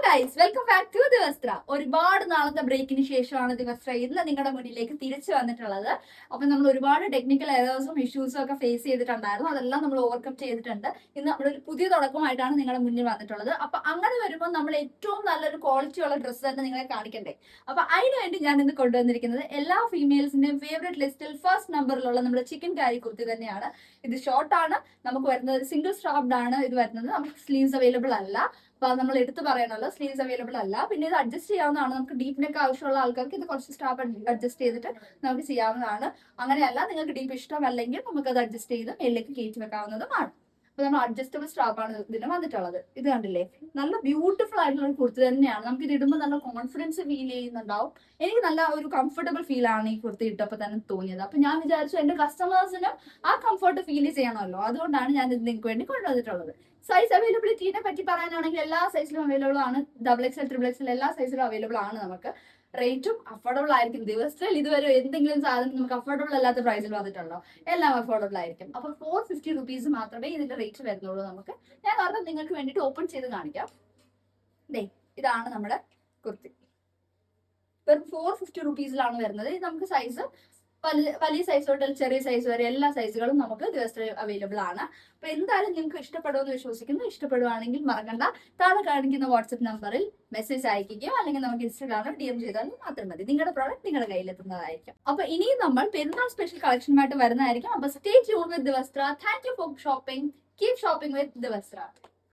Guys, welcome back to Divasthra. ഒരുപാട് നാളത്തെ ബ്രേക്കിന് ശേഷമാണ് ദിവസ്ത്ര ഇന്ന് നിങ്ങളുടെ മുന്നിലേക്ക് തിരിച്ചു വന്നിട്ടുള്ളത്. അപ്പൊ നമ്മൾ ഒരുപാട് ടെക്നിക്കൽ എറേഴ്സും ഇഷ്യൂസും ഒക്കെ ഫേസ് ചെയ്തിട്ടുണ്ടായിരുന്നു. അതെല്ലാം നമ്മൾ ഓവർകം ചെയ്തിട്ടുണ്ട്. ഇന്ന് നമ്മളൊരു പുതിയ തുടക്കമായിട്ടാണ് നിങ്ങളുടെ മുന്നിൽ വന്നിട്ടുള്ളത്. അപ്പൊ അങ്ങനെ വരുമ്പോൾ നമ്മൾ ഏറ്റവും നല്ലൊരു ക്വാളിറ്റി ഉള്ള ഡ്രസ്സ് തന്നെ നിങ്ങളെ കാണിക്കണ്ടേ. അപ്പൊ അതിനുവേണ്ടി ഞാൻ ഇന്ന് കൊണ്ടുവന്നിരിക്കുന്നത് എല്ലാ ഫീമെയിൽസിന്റെയും ഫേവറേറ്റ് ലിസ്റ്റിൽ ഫസ്റ്റ് നമ്പറിലുള്ള നമ്മുടെ ചിക്കൻ കാരി കുർത്തി തന്നെയാണ്. ഇത് ഷോർട്ടാണ്, നമുക്ക് വരുന്നത് സിംഗിൾ സ്ട്രാപ്ഡ് ആണ്. ഇത് വരുന്നത് നമുക്ക് സ്ലീവ്സ് അവൈലബിൾ അല്ല. അപ്പൊ നമ്മൾ എടുത്ത് പറയണല്ലോ, സ്ലീവ്സ് അവൈലബിൾ അല്ല. പിന്നെ ഇത് അഡ്ജസ്റ്റ് ചെയ്യാവുന്നതാണ്. നമുക്ക് ഡീപ്പ് നെക്ക് ആവശ്യമുള്ള ആൾക്കാർക്ക് ഇത് കുറച്ച് സ്ട്രാപ്പ് അഡ്ജസ്റ്റ് ചെയ്തിട്ട് നമുക്ക് ചെയ്യാവുന്നതാണ്. അങ്ങനെയല്ല, നിങ്ങൾക്ക് ഡീപ്പ് ഇഷ്ടമല്ലെങ്കിൽ നമുക്ക് അത് അഡ്ജസ്റ്റ് ചെയ്ത് മേലേക്ക് കയറ്റി വെക്കാവുന്നതുമാണ്. അപ്പൊ നമ്മൾ അഡ്ജസ്റ്റബിൾ സ്ട്രാപ്പാണ് ഇതിന് വന്നിട്ടുള്ളത്. ഇത് കണ്ടില്ലേ, നല്ല ബ്യൂട്ടിഫുൾ ആയിട്ടുള്ള ഒരു കുർത്തി തന്നെയാണ്. നമുക്ക് ഇത് ഇടുമ്പോൾ നല്ല കോൺഫിഡൻസ് ഫീൽ ചെയ്യുന്നുണ്ടാവും. എനിക്ക് നല്ല ഒരു കംഫർട്ടബിൾ ഫീൽ ആണ് ഈ കുർത്തി ഇട്ടപ്പോൾ തന്നെ തോന്നിയത്. അപ്പൊ ഞാൻ വിചാരിച്ചു എന്റെ കസ്റ്റമേഴ്സിനും ആ കംഫർട്ട് ഫീൽ ചെയ്യണമല്ലോ, അതുകൊണ്ടാണ് ഞാൻ ഇത് നിങ്ങൾക്ക് വേണ്ടി കൊണ്ടുവന്നിട്ടുള്ളത്. സൈസ് അവൈലബിലിറ്റിനെ പറ്റി പറയാനാണെങ്കിൽ എല്ലാ സൈസിലും അവൈലബിൾ ആണ്. XXL, XXL എല്ലാ സൈസിലും അവൈലബിൾ ആണ്. നമുക്ക് റേറ്റും അഫോർഡബിൾ ആയിരിക്കും. ദിവസത്തിൽ ഇതുവരെ എന്തെങ്കിലും സാധനം നമുക്ക് അഫോർഡബിൾ അല്ലാത്ത പ്രൈസിൽ വന്നിട്ടുണ്ടോ? എല്ലാം അഫോർഡബിൾ ആയിരിക്കും. അപ്പൊ 450 rupees മാത്രമേ ഇതിന്റെ റേറ്റ് വരുന്നുള്ളൂ. നമുക്ക് ഞാൻ കാരണം നിങ്ങൾക്ക് വേണ്ടിയിട്ട് ഓപ്പൺ ചെയ്ത് കാണിക്കാം. ഇതാണ് നമ്മുടെ കുർത്തി. വെറും 450 rupeesലാണ് വരുന്നത്. ഇത് നമുക്ക് സൈസ് വലിയ സൈസ് തൊട്ട് ചെറിയ സൈസ് വരെ എല്ലാ സൈസുകളും നമുക്ക് ദിവസത്തിൽ അവൈലബിൾ ആണ്. അപ്പൊ എന്തായാലും നിങ്ങൾക്ക് ഇഷ്ടപ്പെടുമെന്ന് വിശ്വസിക്കുന്നു. ഇഷ്ടപ്പെടുവാണെങ്കിൽ മറക്കണ്ട, താഴെ കാണിക്കുന്ന വാട്സ്ആപ്പ് നമ്പറിൽ മെസ്സേജ് അയക്കുകയോ അല്ലെങ്കിൽ നമുക്ക് ഇൻസ്റ്റാഗ്രാമിൽ DM ചെയ്താൽ മാത്രം മതി. നിങ്ങളുടെ പ്രോഡക്റ്റ് നിങ്ങളുടെ കയ്യിലെത്തുന്നതായിരിക്കും. അപ്പൊ ഇനിയും നമ്മൾ പെരുന്നാൾ സ്പെഷ്യൽ കളക്ഷനുമായിട്ട് വരുന്നതായിരിക്കും. അപ്പൊ stay tune with Divasthra. Thank you for shopping. Keep shopping with ദിവസ്ത്ര.